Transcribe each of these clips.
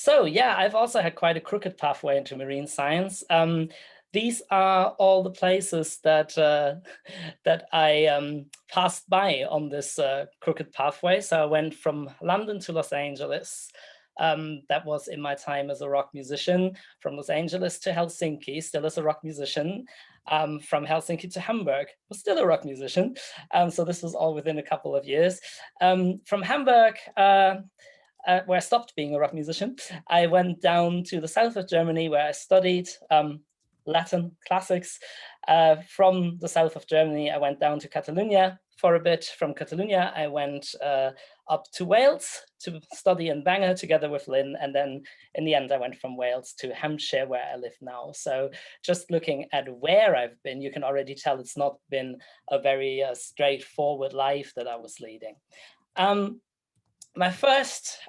So yeah, I've also had quite a crooked pathway into marine science. These are all the places that that I passed by on this crooked pathway. So I went from London to Los Angeles. That was in my time as a rock musician. From Los Angeles to Helsinki, still as a rock musician. From Helsinki to Hamburg, was still a rock musician. So this was all within a couple of years. From Hamburg, where I stopped being a rock musician, I went down to the south of Germany where I studied Latin classics. From the south of Germany, I went down to Catalonia for a bit. From Catalonia, I went up to Wales to study in Bangor together with Lynn. And then in the end, I went from Wales to Hampshire, where I live now. So just looking at where I've been, you can already tell it's not been a very straightforward life that I was leading. My first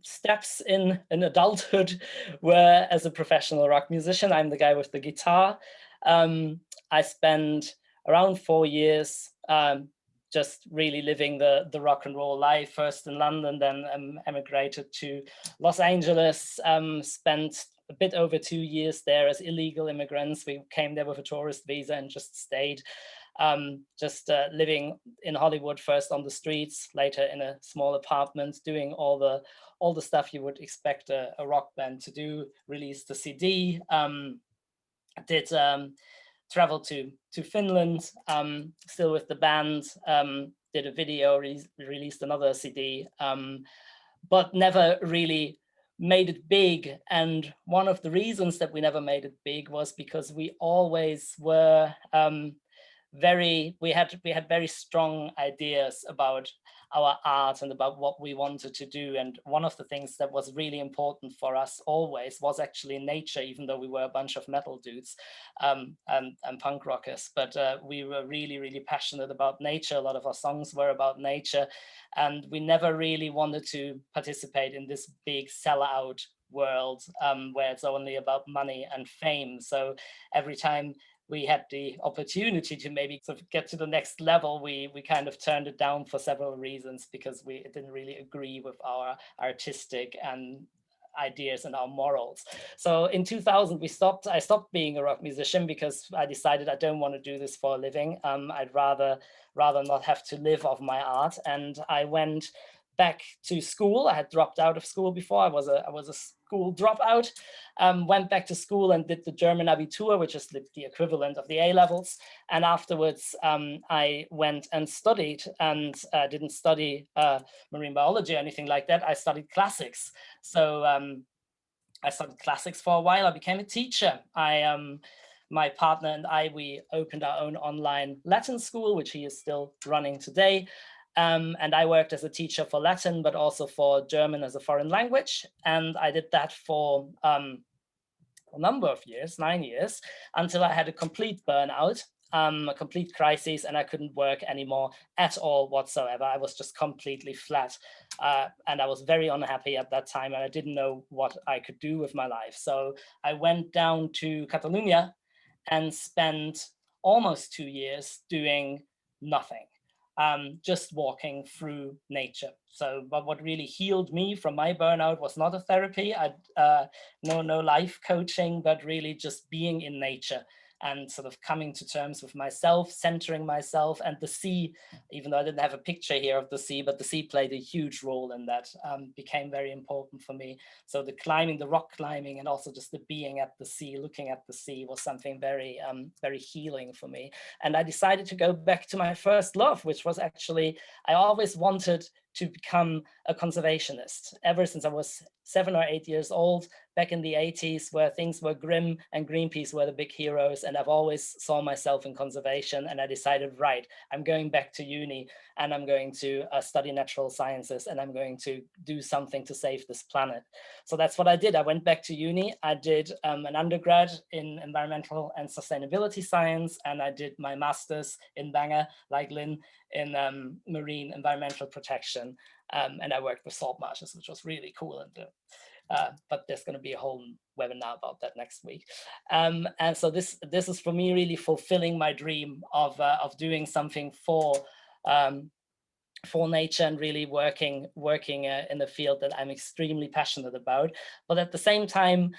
steps in adulthood were as a professional rock musician. I'm the guy with the guitar. I spent around 4 years just really living the rock and roll life, first in London, then emigrated to Los Angeles, spent a bit over 2 years there as illegal immigrants. We came there with a tourist visa and just stayed. Just living in Hollywood, first on the streets, later in a small apartment, doing all the stuff you would expect a rock band to do. Released a CD, did travel to Finland, still with the band, did a video, released another CD, but never really made it big. And one of the reasons that we never made it big was because we always were we had very strong ideas about our art and about what we wanted to do. And one of the things that was really important for us always was actually nature, even though we were a bunch of metal dudes and punk rockers. But we were really, really passionate about nature. A lot of our songs were about nature. And we never really wanted to participate in this big sellout world where it's only about money and fame. So every time we had the opportunity to maybe sort of get to the next level, we kind of turned it down for several reasons, because it didn't really agree with our artistic and ideas and our morals. So in 2000, I stopped being a rock musician because I decided I don't want to do this for a living. I'd rather not have to live off my art. And I went back to school. I had dropped out of school before. I was a school dropout. Went back to school and did the German Abitur, which is the equivalent of the A levels. And afterwards, I went and studied, and didn't study marine biology or anything like that. I studied classics. So I studied classics for a while. I became a teacher. My partner and I, we opened our own online Latin school, which he is still running today. And I worked as a teacher for Latin, but also for German as a foreign language. And I did that for a number of years, 9 years, until I had a complete burnout, a complete crisis, and I couldn't work anymore at all whatsoever. I was just completely flat. And I was very unhappy at that time, and I didn't know what I could do with my life. So I went down to Catalonia and spent almost 2 years doing nothing. Just walking through nature. So, but what really healed me from my burnout was not a therapy, no life coaching, but really just being in nature and sort of coming to terms with myself, centering myself. And the sea, even though I didn't have a picture here of the sea, but the sea played a huge role in that, became very important for me. So the climbing, the rock climbing, and also just the being at the sea, looking at the sea, was something very, very healing for me. And I decided to go back to my first love, which was actually, I always wanted to become a conservationist ever since I was 7 or 8 years old, back in the 80s, where things were grim and Greenpeace were the big heroes. And I've always saw myself in conservation. And I decided, right, I'm going back to uni, and I'm going to study natural sciences, and I'm going to do something to save this planet. So that's what I did. I went back to uni. I did an undergrad in environmental and sustainability science, and I did my master's in Bangor, like Lynn, in marine environmental protection. And I worked with salt marshes, which was really cool. And but there's going to be a whole webinar about that next week. And so this is for me really fulfilling my dream of doing something for for nature and really working in a field that I'm extremely passionate about. But at the same time,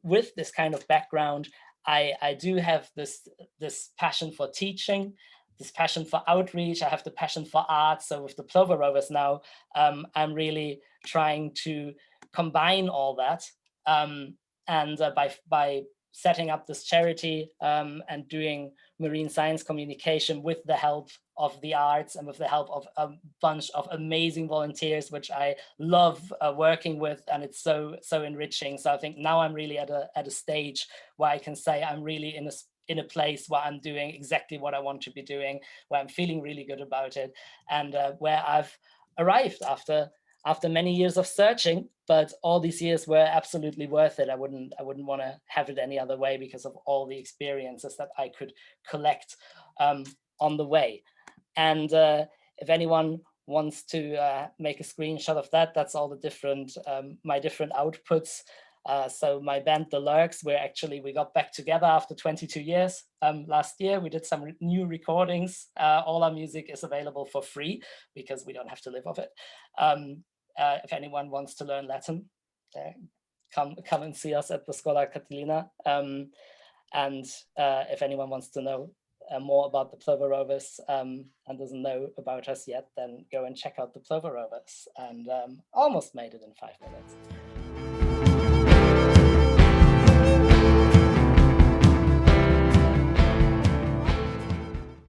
with this kind of background, I do have this passion for teaching, this passion for outreach. I have the passion for art. So with the Plover Rovers now, I'm really trying to combine all that. And by setting up this charity and doing marine science communication with the help of the arts and with the help of a bunch of amazing volunteers, which I love working with, and it's so enriching. So I think now I'm really at a stage where I can say I'm really in a place where I'm doing exactly what I want to be doing, where I'm feeling really good about it, and where I've arrived after many years of searching, but all these years were absolutely worth it. I wouldn't want to have it any other way because of all the experiences that I could collect on the way. And if anyone wants to make a screenshot of that, that's all the different my different outputs. So my band, The Lurks, we got back together after 22 years last year. We did some new recordings. All our music is available for free because we don't have to live off it. If anyone wants to learn Latin, come and see us at the Scola Catilina. And if anyone wants to know more about the Plover Rovers and doesn't know about us yet, then go and check out the Plover Rovers. And almost made it in 5 minutes.